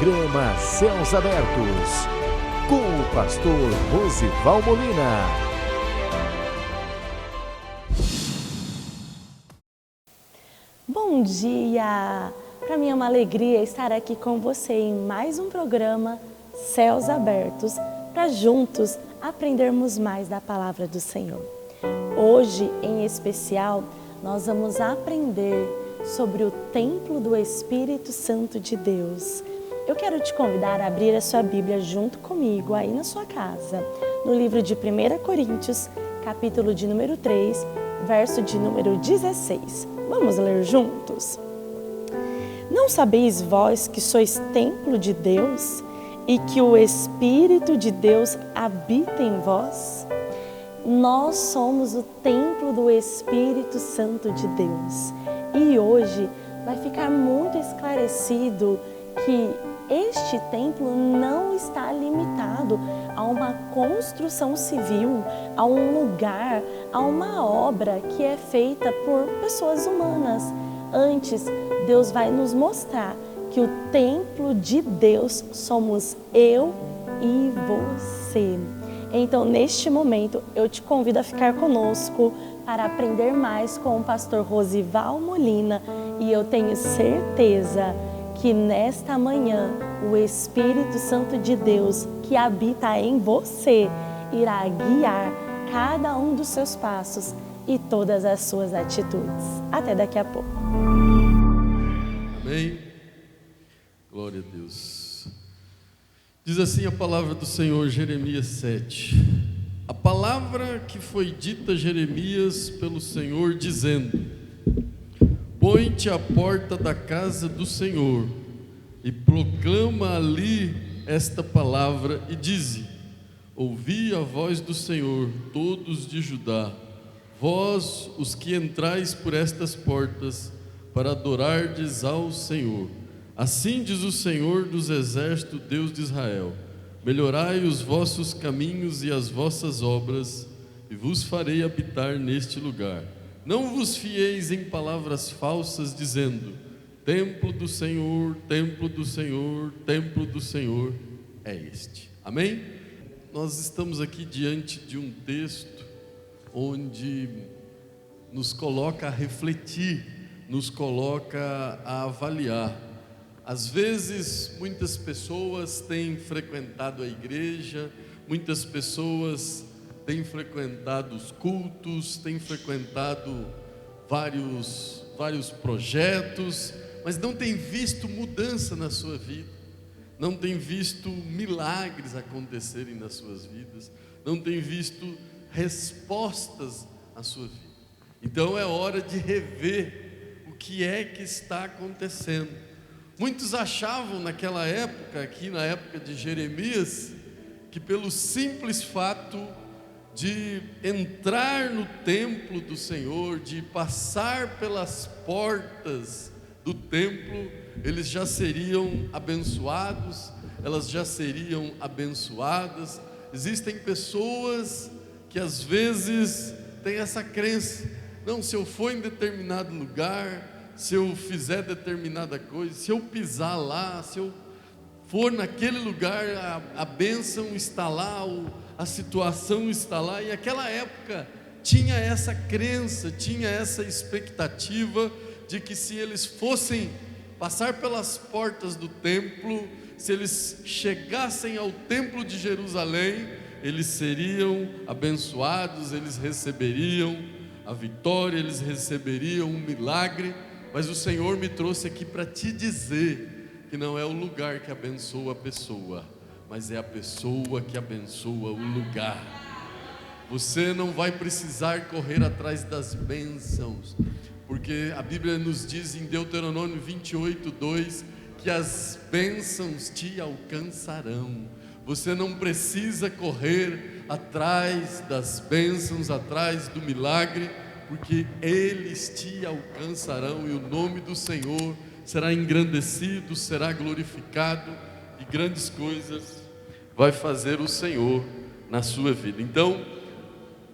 Programa Céus Abertos, com o pastor Rosival Molina. Bom dia! Para mim é uma alegria estar aqui com você em mais um programa Céus Abertos, para juntos aprendermos mais da palavra do Senhor. Hoje, em especial, nós vamos aprender sobre o templo do Espírito Santo de Deus. Eu quero te convidar a abrir a sua Bíblia junto comigo aí na sua casa, no livro de 1 Coríntios, capítulo de número 3, verso de número 16. Vamos ler juntos? Não sabeis vós que sois templo de Deus e que o Espírito de Deus habita em vós? Nós somos o templo do Espírito Santo de Deus. E hoje vai ficar muito esclarecido que este templo não está limitado a uma construção civil, a um lugar, a uma obra que é feita por pessoas humanas. Antes, Deus vai nos mostrar que o templo de Deus somos eu e você. Então, neste momento, eu te convido a ficar conosco para aprender mais com o pastor Rosival Molina, e eu tenho certeza que nesta manhã o Espírito Santo de Deus que habita em você irá guiar cada um dos seus passos e todas as suas atitudes. Até daqui a pouco. Amém? Glória a Deus. Diz assim a palavra do Senhor, Jeremias 7. A palavra que foi dita a Jeremias pelo Senhor, dizendo: põe-te à porta da casa do Senhor e proclama ali esta palavra e dize: ouvi a voz do Senhor, todos de Judá, vós os que entrais por estas portas para adorardes ao Senhor. Assim diz o Senhor dos exércitos, Deus de Israel: melhorai os vossos caminhos e as vossas obras, e vos farei habitar neste lugar. Não vos fieis em palavras falsas, dizendo: templo do Senhor, templo do Senhor, templo do Senhor é este. Amém? Nós estamos aqui diante de um texto onde nos coloca a refletir, nos coloca a avaliar. Às vezes, muitas pessoas têm frequentado a igreja, muitas pessoas têm frequentado os cultos, têm frequentado vários projetos, mas não têm visto mudança na sua vida, não têm visto milagres acontecerem nas suas vidas, não têm visto respostas à sua vida. Então é hora de rever o que é que está acontecendo. Muitos achavam naquela época, aqui na época de Jeremias, que pelo simples fato de entrar no templo do Senhor, de passar pelas portas do templo, eles já seriam abençoados, elas já seriam abençoadas. Existem pessoas que às vezes têm essa crença: não, se eu for em determinado lugar, se eu fizer determinada coisa, se eu pisar lá, se eu for naquele lugar, a bênção está lá, a situação está lá. E naquela época tinha essa crença, tinha essa expectativa de que se eles fossem passar pelas portas do templo, se eles chegassem ao templo de Jerusalém, eles seriam abençoados, eles receberiam a vitória, eles receberiam um milagre. Mas o Senhor me trouxe aqui para te dizer que não é o lugar que abençoa a pessoa, mas é a pessoa que abençoa o lugar. Você não vai precisar correr atrás das bênçãos, porque a Bíblia nos diz em Deuteronômio 28:2 que as bênçãos te alcançarão. Você não precisa correr atrás das bênçãos, atrás do milagre, porque eles te alcançarão e o nome do Senhor será engrandecido, será glorificado, e grandes coisas vai fazer o Senhor na sua vida. Então,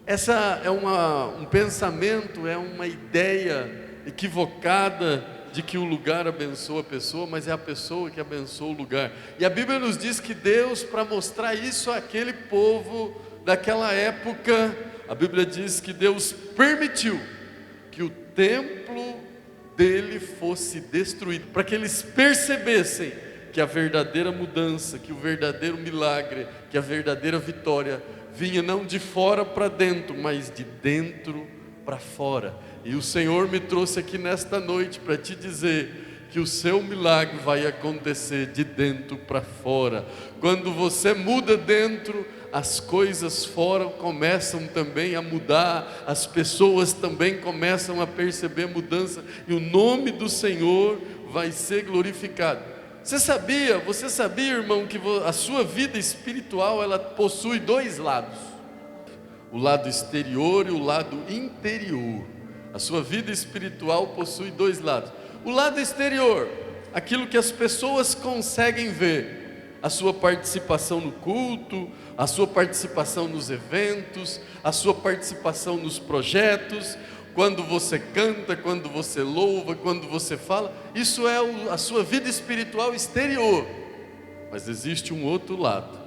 essa é um pensamento, é uma ideia equivocada de que o lugar abençoa a pessoa, mas é a pessoa que abençoa o lugar. E a Bíblia nos diz que Deus, para mostrar isso àquele povo daquela época, a Bíblia diz que Deus permitiu que o templo dele fosse destruído, para que eles percebessem que a verdadeira mudança, que o verdadeiro milagre, que a verdadeira vitória vinha não de fora para dentro, mas de dentro para fora. E o Senhor me trouxe aqui nesta noite para te dizer que o seu milagre vai acontecer de dentro para fora. Quando você muda dentro, as coisas fora começam também a mudar, as pessoas também começam a perceber mudança, e o nome do Senhor vai ser glorificado. Você sabia, irmão, que a sua vida espiritual, ela possui dois lados: o lado exterior e o lado interior. A sua vida espiritual possui dois lados. O lado exterior, aquilo que as pessoas conseguem ver, a sua participação no culto, a sua participação nos eventos, a sua participação nos projetos, quando você canta, quando você louva, quando você fala, isso é a sua vida espiritual exterior. Mas existe um outro lado,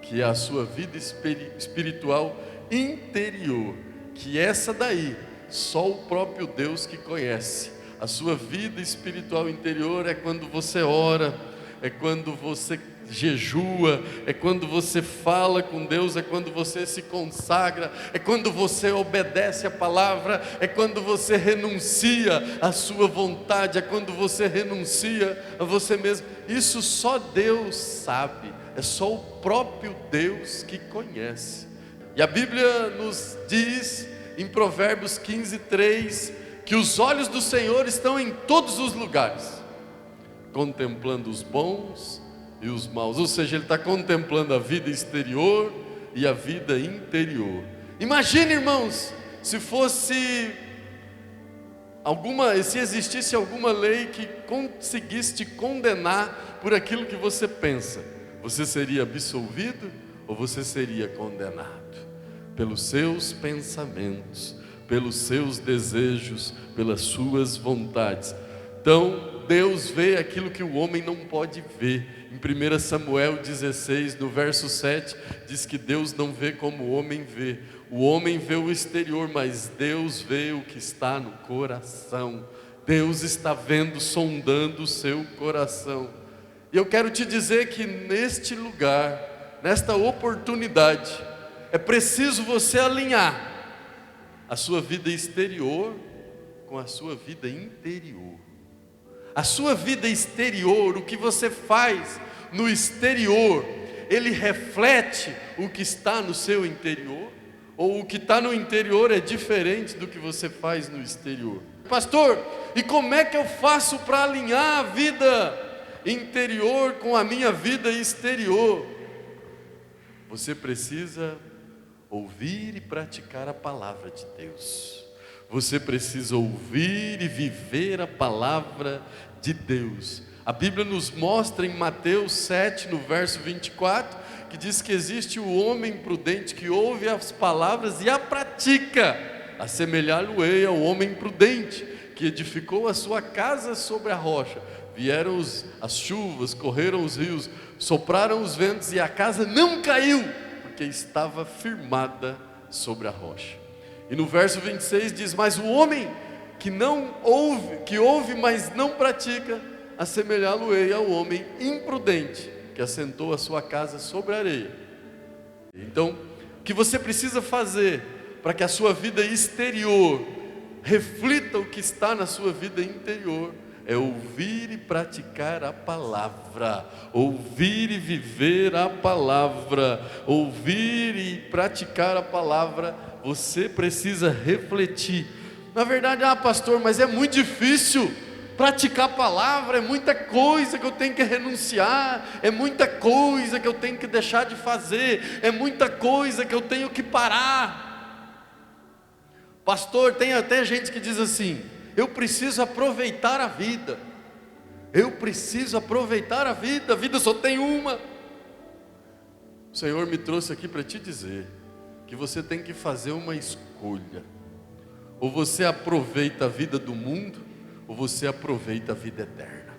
que é a sua vida espiritual interior, que essa daí, só o próprio Deus que conhece. A sua vida espiritual interior é quando você ora, é quando você jejua, é quando você fala com Deus, é quando você se consagra, é quando você obedece a palavra, é quando você renuncia à sua vontade, é quando você renuncia a você mesmo. Isso só Deus sabe, é só o próprio Deus que conhece. E a Bíblia nos diz em Provérbios 15:3 que os olhos do Senhor estão em todos os lugares, contemplando os bons e os maus. Ou seja, Ele está contemplando a vida exterior e a vida interior. Imagine, irmãos, se existisse alguma lei que conseguisse te condenar por aquilo que você pensa, você seria absolvido ou você seria condenado? Pelos seus pensamentos, pelos seus desejos, pelas suas vontades. Então, Deus vê aquilo que o homem não pode ver. Em 1 Samuel 16, no verso 7, diz que Deus não vê como o homem vê. O homem vê o exterior, mas Deus vê o que está no coração. Deus está vendo, sondando o seu coração. E eu quero te dizer que neste lugar, nesta oportunidade, é preciso você alinhar a sua vida exterior com a sua vida interior. A sua vida exterior, o que você faz no exterior, ele reflete o que está no seu interior? Ou o que está no interior é diferente do que você faz no exterior? Pastor, e como é que eu faço para alinhar a vida interior com a minha vida exterior? Você precisa ouvir e praticar a palavra de Deus. Você precisa ouvir e viver a palavra de Deus. A Bíblia nos mostra em Mateus 7, no verso 24, que diz que existe o homem prudente que ouve as palavras e a pratica. Assemelhá-lo-ei ao homem prudente que edificou a sua casa sobre a rocha. Vieram as chuvas, correram os rios, sopraram os ventos e a casa não caiu, porque estava firmada sobre a rocha. E no verso 26 diz: mas o homem que ouve, mas não pratica, assemelhá-lo-ei ao homem imprudente, que assentou a sua casa sobre a areia. Então, o que você precisa fazer para que a sua vida exterior reflita o que está na sua vida interior, é ouvir e praticar a palavra, ouvir e viver a palavra, ouvir e praticar a palavra. Você precisa refletir. Na verdade, pastor, mas é muito difícil praticar a palavra, é muita coisa que eu tenho que renunciar, é muita coisa que eu tenho que deixar de fazer, é muita coisa que eu tenho que parar. Pastor, tem até gente que diz assim: eu preciso aproveitar a vida, eu preciso aproveitar a vida só tem uma. O Senhor me trouxe aqui para te dizer que você tem que fazer uma escolha. Ou você aproveita a vida do mundo, ou você aproveita a vida eterna.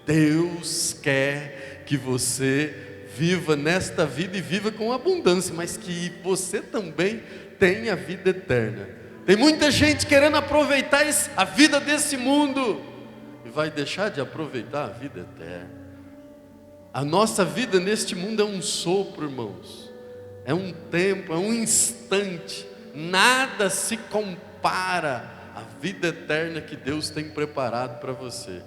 Deus quer que você viva nesta vida e viva com abundância, mas que você também tenha a vida eterna. Tem muita gente querendo aproveitar a vida desse mundo e vai deixar de aproveitar a vida eterna. A nossa vida neste mundo é um sopro, irmãos. É um tempo, é um instante. Nada se compara à vida eterna que Deus tem preparado para você.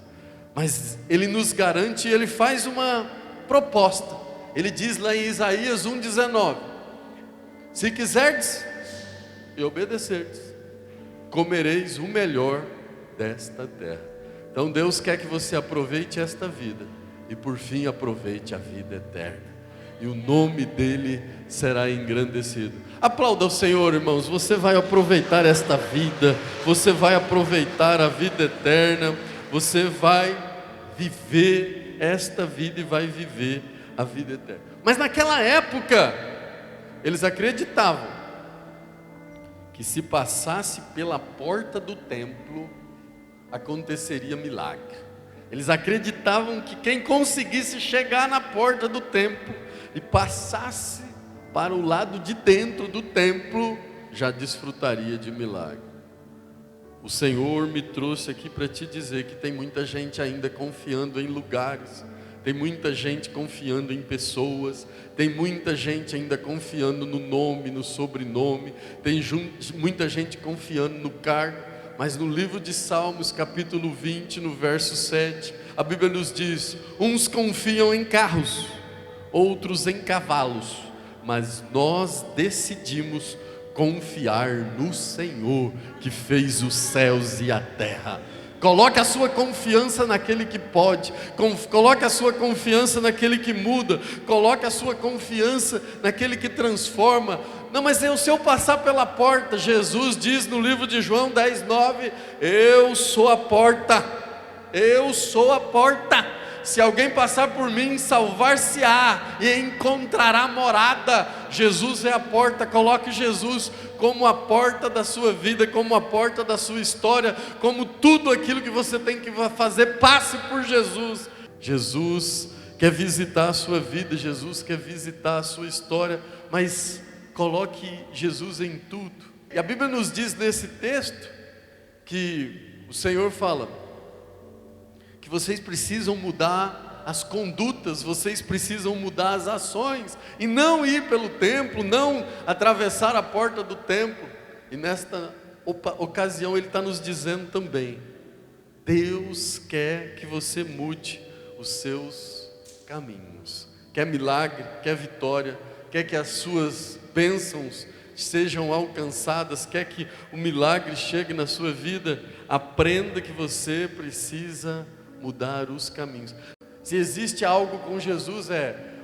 Mas Ele nos garante, Ele faz uma proposta. Ele diz lá em Isaías 1,19: se quiserdes e obedecerdes, comereis o melhor desta terra. Então Deus quer que você aproveite esta vida e por fim aproveite a vida eterna, e o nome dele será engrandecido. Aplauda o Senhor, irmãos. Você vai aproveitar esta vida, você vai aproveitar a vida eterna, você vai viver esta vida e vai viver a vida eterna. Mas naquela época eles acreditavam que se passasse pela porta do templo aconteceria milagre. Eles acreditavam que quem conseguisse chegar na porta do templo e passasse para o lado de dentro do templo já desfrutaria de milagre. O Senhor me trouxe aqui para te dizer que tem muita gente ainda confiando em lugares, tem muita gente confiando em pessoas, tem muita gente ainda confiando no nome, no sobrenome, tem muita gente confiando no cargo. Mas no livro de Salmos, capítulo 20, no verso 7, a Bíblia nos diz: uns confiam em carros, outros em cavalos, mas nós decidimos confiar no Senhor que fez os céus e a terra. Coloque a sua confiança naquele que pode, coloque a sua confiança naquele que muda, coloque a sua confiança naquele que transforma. Não, mas se eu passar pela porta, Jesus diz no livro de João 10:9, eu sou a porta, eu sou a porta. Se alguém passar por mim, salvar-se-á e encontrará morada. Jesus é a porta. Coloque Jesus como a porta da sua vida, como a porta da sua história, como tudo aquilo que você tem que fazer, passe por Jesus. Jesus quer visitar a sua vida, Jesus quer visitar a sua história, mas coloque Jesus em tudo. E a Bíblia nos diz nesse texto que o Senhor fala que vocês precisam mudar as condutas, vocês precisam mudar as ações, e não ir pelo templo, não atravessar a porta do templo. E nesta ocasião Ele está nos dizendo também: Deus quer que você mude os seus caminhos. Quer milagre, quer vitória, quer que as suas bênçãos sejam alcançadas, quer que o milagre chegue na sua vida. Aprenda que você precisa mudar os caminhos. Se existe algo com Jesus,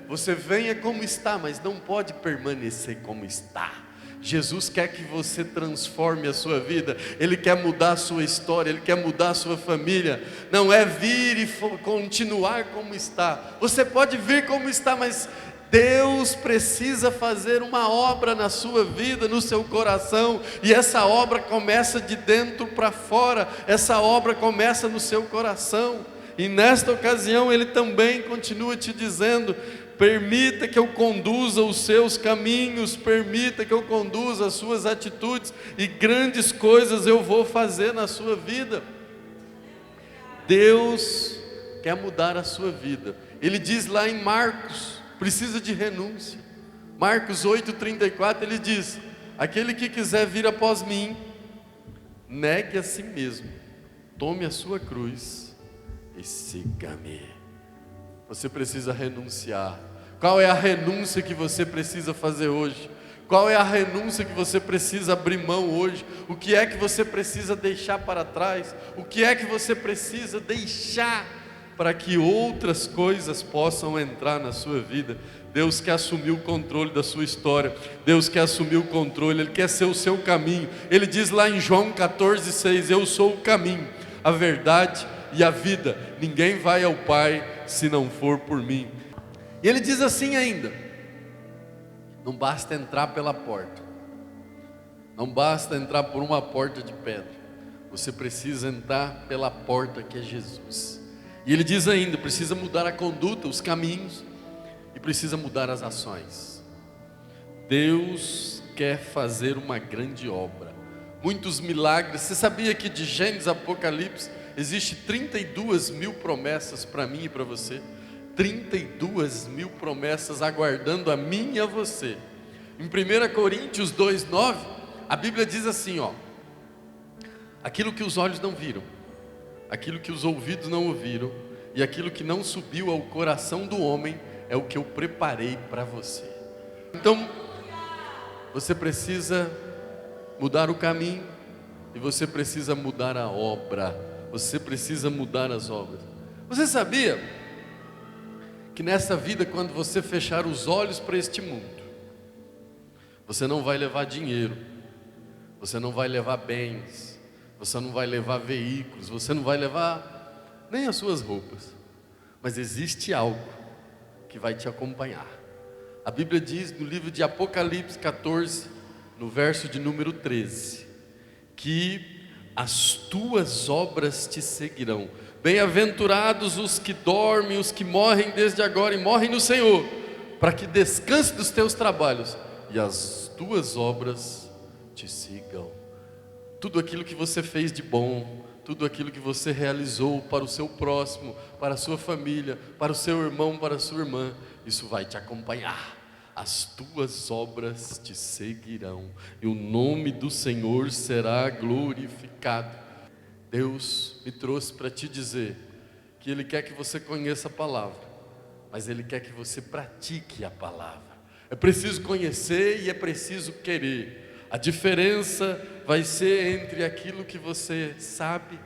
você venha como está, mas não pode permanecer como está. Jesus quer que você transforme a sua vida, Ele quer mudar a sua história, Ele quer mudar a sua família. Não é vir e continuar como está. Você pode vir como está, mas Deus precisa fazer uma obra na sua vida, no seu coração, e essa obra começa de dentro para fora, essa obra começa no seu coração. E nesta ocasião Ele também continua te dizendo: permita que eu conduza os seus caminhos, permita que eu conduza as suas atitudes, e grandes coisas eu vou fazer na sua vida. Deus quer mudar a sua vida. Ele diz lá em Marcos, precisa de renúncia. Marcos 8:34, Ele diz: aquele que quiser vir após mim, negue a si mesmo, tome a sua cruz e siga-me. Você precisa renunciar. Qual é a renúncia que você precisa fazer hoje? Qual é a renúncia que você precisa abrir mão hoje? O que é que você precisa deixar para trás? O que é que você precisa deixar para que outras coisas possam entrar na sua vida? Deus quer assumir o controle da sua história. Deus quer assumir o controle. Ele quer ser o seu caminho. Ele diz lá em João 14:6, eu sou o caminho, a verdade e a vida. Ninguém vai ao Pai se não for por mim. E Ele diz assim ainda: não basta entrar pela porta, não basta entrar por uma porta de pedra, Você precisa entrar pela porta que é Jesus. E ele diz ainda, precisa mudar a conduta, os caminhos, e precisa mudar as ações. Deus quer fazer uma grande obra, muitos milagres. Você sabia que de Gênesis a Apocalipse existe 32 mil promessas para mim e para você? 32 mil promessas aguardando a mim e a você. Em 1 Coríntios 2,9, a Bíblia diz assim, ó: aquilo que os olhos não viram, aquilo que os ouvidos não ouviram, e aquilo que não subiu ao coração do homem, é o que eu preparei para você. Então, você precisa mudar o caminho, e você precisa mudar a obra, você precisa mudar as obras. Você sabia que nessa vida, quando você fechar os olhos para este mundo, você não vai levar dinheiro, você não vai levar bens, você não vai levar veículos, você não vai levar nem as suas roupas, mas existe algo que vai te acompanhar. A Bíblia diz no livro de Apocalipse 14, no verso de número 13, que as tuas obras te seguirão. Bem-aventurados os que dormem, os que morrem desde agora e morrem no Senhor, para que descanse dos teus trabalhos e as tuas obras te sigam. Tudo aquilo que você fez de bom, tudo aquilo que você realizou para o seu próximo, para a sua família, para o seu irmão, para a sua irmã, isso vai te acompanhar. As tuas obras te seguirão e o nome do Senhor será glorificado. Deus me trouxe para te dizer que Ele quer que você conheça a palavra, mas Ele quer que você pratique a palavra. É preciso conhecer e é preciso querer. A diferença vai ser entre aquilo que você sabe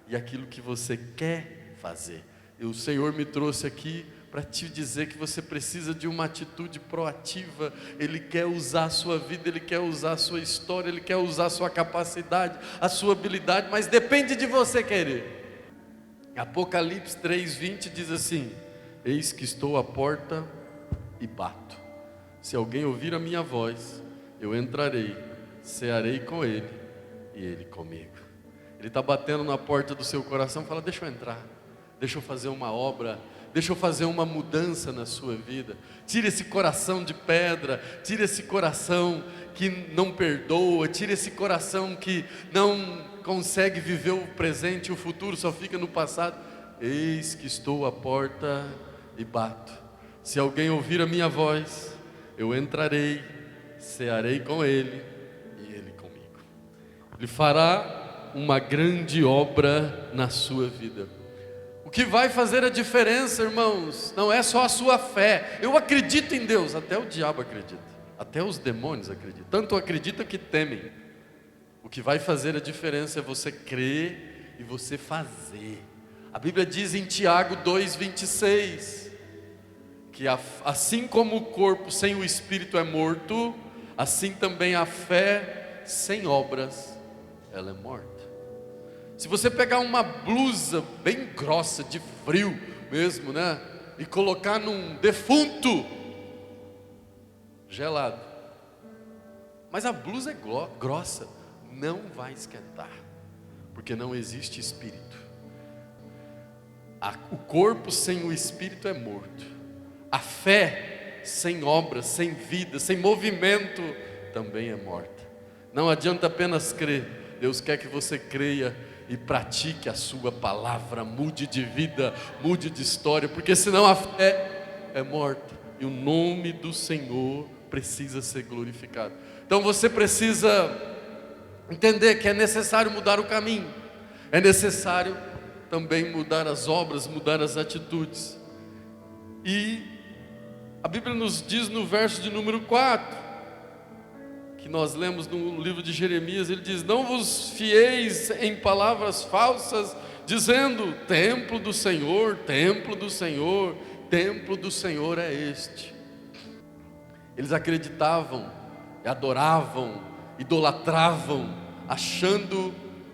e aquilo que você quer fazer. E o Senhor me trouxe aqui para te dizer que você precisa de uma atitude proativa. Ele quer usar a sua vida, Ele quer usar a sua história, Ele quer usar a sua capacidade, a sua habilidade, mas depende de você querer. Apocalipse 3:20 diz assim: eis que estou à porta e bato. Se alguém ouvir a minha voz, eu entrarei, cearei com ele e ele comigo. Ele está batendo na porta do seu coração, fala: deixa eu entrar, deixa eu fazer uma obra, deixa eu fazer uma mudança na sua vida. Tira esse coração de pedra, tira esse coração que não perdoa, tira esse coração que não consegue viver o presente, o futuro só fica no passado. Eis que estou à porta e bato. Se alguém ouvir a minha voz, eu entrarei, cearei com ele e ele comigo. Ele fará uma grande obra na sua vida. O que vai fazer a diferença, irmãos, não é só a sua fé. Eu acredito em Deus, até o diabo acredita, até os demônios acreditam, tanto acreditam que temem. O que vai fazer a diferença é você crer e você fazer. A Bíblia diz em Tiago 2:26, que assim como o corpo sem o espírito é morto, assim também a fé sem obras, ela é morta. Se você pegar uma blusa bem grossa, de frio mesmo, né, e colocar num defunto gelado, mas a blusa é grossa, não vai esquentar, porque não existe espírito. O corpo sem o espírito é morto. A fé sem obras, sem vida, sem movimento também é morta. Não adianta apenas crer. Deus quer que você creia e pratique a sua palavra. Mude de vida, mude de história, porque senão a fé é morta e o nome do Senhor precisa ser glorificado. Então você precisa entender que é necessário mudar o caminho, é necessário também mudar as obras, mudar as atitudes. E a Bíblia nos diz no verso de número 4, que nós lemos no livro de Jeremias, ele diz: não vos fieis em palavras falsas, dizendo: templo do Senhor, templo do Senhor, templo do Senhor é este. Eles acreditavam, adoravam, idolatravam, achando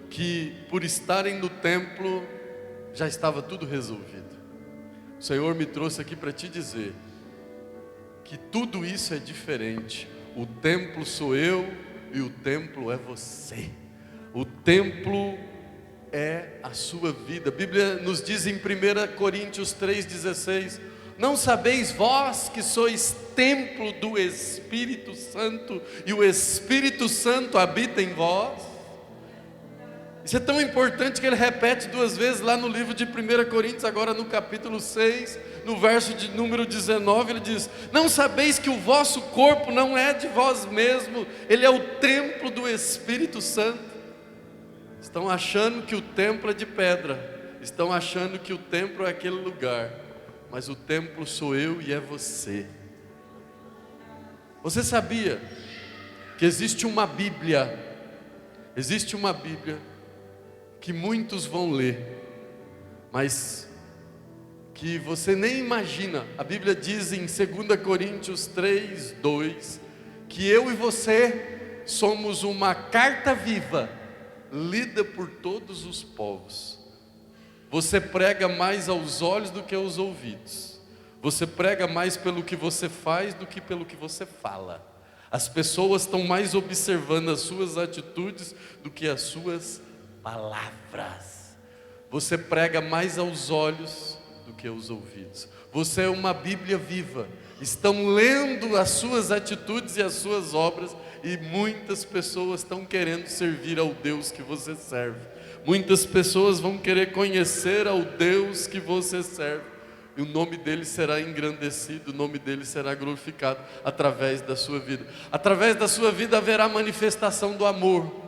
que por estarem no templo já estava tudo resolvido. O Senhor me trouxe aqui para te dizer que tudo isso é diferente. O templo sou eu e o templo é você. O templo é a sua vida. A Bíblia nos diz em 1 Coríntios 3,16: não sabeis vós que sois templo do Espírito Santo e o Espírito Santo habita em vós? Isso é tão importante que ele repete 2 vezes lá no livro de 1 Coríntios, agora no capítulo 6, no verso de número 19, ele diz: não sabeis que o vosso corpo não é de vós mesmo, ele é o templo do Espírito Santo. Estão achando que o templo é de pedra, estão achando que o templo é aquele lugar, mas o templo sou eu e é você. Você sabia que existe uma Bíblia que muitos vão ler, mas que você nem imagina? A Bíblia diz em 2 Coríntios 3:2 que eu e você somos uma carta viva, lida por todos os povos. Você prega mais aos olhos do que aos ouvidos. Você prega mais pelo que você faz do que pelo que você fala. As pessoas estão mais observando as suas atitudes do que as suas palavras. Você prega mais aos olhos do que aos ouvidos. Você é uma Bíblia viva. Estão lendo as suas atitudes e as suas obras, e muitas pessoas estão querendo servir ao Deus que você serve. Muitas pessoas vão querer conhecer ao Deus que você serve, e o nome dele será engrandecido, o nome dele será glorificado através da sua vida. Através da sua vida haverá manifestação do amor.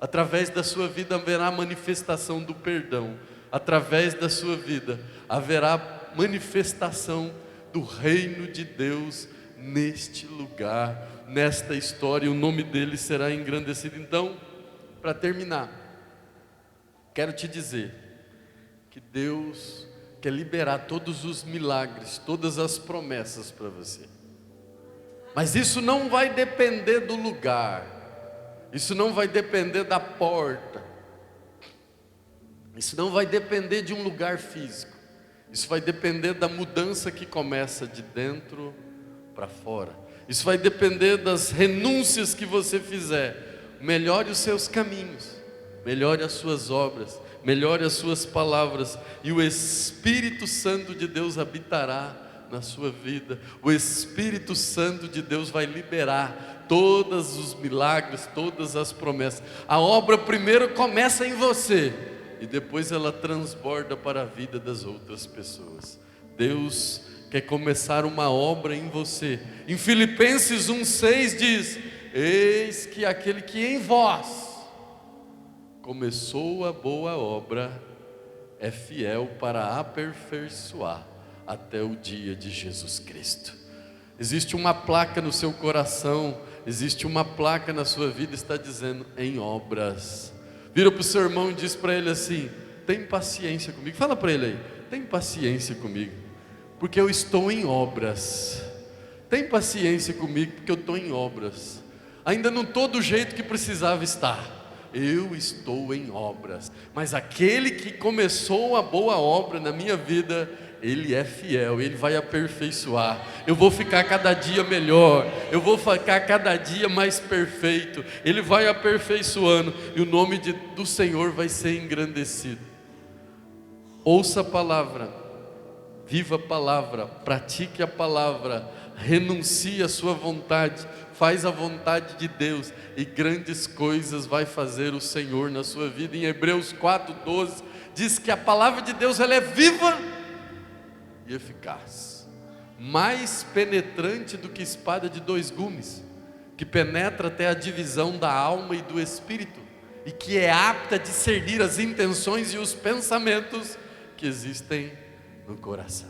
Através da sua vida haverá manifestação do perdão. Através da sua vida haverá manifestação do reino de Deus neste lugar, nesta história, e o nome dele será engrandecido. Então, para terminar, quero te dizer que Deus quer liberar todos os milagres, todas as promessas para você. Mas isso não vai depender do lugar. Isso não vai depender da porta. Isso não vai depender de um lugar físico. Isso vai depender da mudança que começa de dentro para fora. Isso vai depender das renúncias que você fizer. Melhore os seus caminhos, melhore as suas obras, melhore as suas palavras, e o Espírito Santo de Deus habitará na sua vida. O Espírito Santo de Deus vai liberar todos os milagres, todas as promessas. A obra primeiro começa em você, e depois ela transborda para a vida das outras pessoas. Deus quer começar uma obra em você. Em Filipenses 1:6 diz: eis que aquele que em vós começou a boa obra é fiel para aperfeiçoar até o dia de Jesus Cristo. Existe uma placa no seu coração, existe uma placa na sua vida, está dizendo: em obras. Vira para o seu irmão e diz para ele assim: tem paciência comigo. Fala para ele aí: tem paciência comigo, porque eu estou em obras. Tem paciência comigo, porque eu estou em obras. Ainda não estou do jeito que precisava estar. Eu estou em obras. Mas aquele que começou a boa obra na minha vida, ele é fiel, ele vai aperfeiçoar. Eu vou ficar cada dia melhor, eu vou ficar cada dia mais perfeito. Ele vai aperfeiçoando, e o nome do Senhor vai ser engrandecido. Ouça a palavra, viva a palavra, pratique a palavra, renuncie à sua vontade, faz a vontade de Deus, e grandes coisas vai fazer o Senhor na sua vida. Em Hebreus 4:12 diz que a palavra de Deus, ela é viva e eficaz, mais penetrante do que espada de 2 gumes, que penetra até a divisão da alma e do espírito, e que é apta a discernir as intenções e os pensamentos que existem no coração.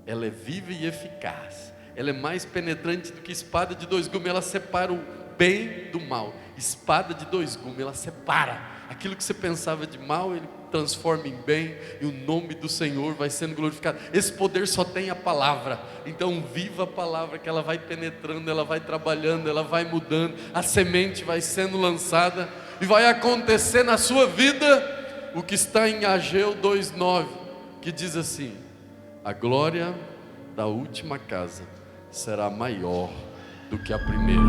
Ela é viva e eficaz, ela é mais penetrante do que espada de 2 gumes, ela separa o bem do mal. Espada de 2 gumes, ela separa aquilo que você pensava de mal, ele transforma em bem, e o nome do Senhor vai sendo glorificado. Esse poder só tem a palavra. Então viva a palavra, que ela vai penetrando, ela vai trabalhando, ela vai mudando, a semente vai sendo lançada, e vai acontecer na sua vida o que está em Ageu 2:9, que diz assim: a glória da última casa será maior do que a primeira.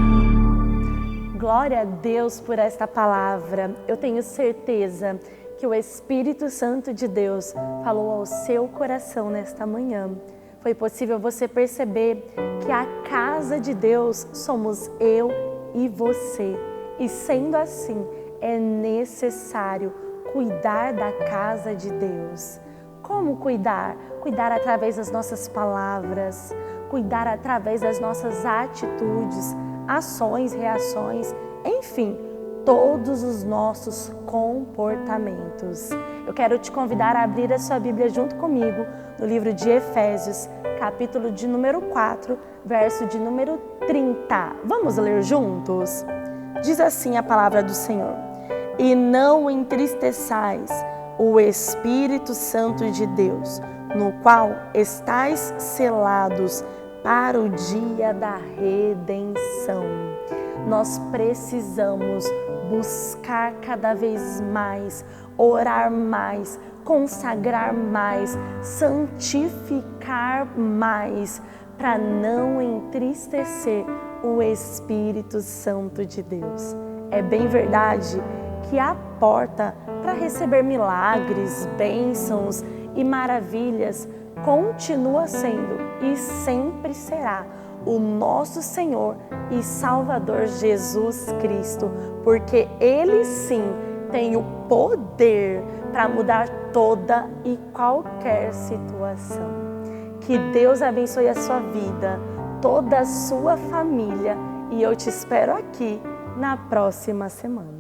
Glória a Deus por esta palavra. Eu tenho certeza que o Espírito Santo de Deus falou ao seu coração nesta manhã. Foi possível você perceber que a casa de Deus somos eu e você. E sendo assim, é necessário cuidar da casa de Deus. Como cuidar? Cuidar através das nossas palavras, cuidar através das nossas atitudes, ações, reações, enfim, todos os nossos comportamentos. Eu quero te convidar a abrir a sua Bíblia junto comigo no livro de Efésios, capítulo de número 4, verso de número 30. Vamos ler juntos? Diz assim a palavra do Senhor: e não entristeçais o Espírito Santo de Deus, no qual estais selados para o dia da redenção. Nós precisamos buscar cada vez mais, orar mais, consagrar mais, santificar mais, para não entristecer o Espírito Santo de Deus. É bem verdade que a porta para receber milagres, bênçãos e maravilhas continua sendo e sempre será o nosso Senhor e Salvador Jesus Cristo, porque Ele sim tem o poder para mudar toda e qualquer situação. Que Deus abençoe a sua vida, toda a sua família, e eu te espero aqui na próxima semana.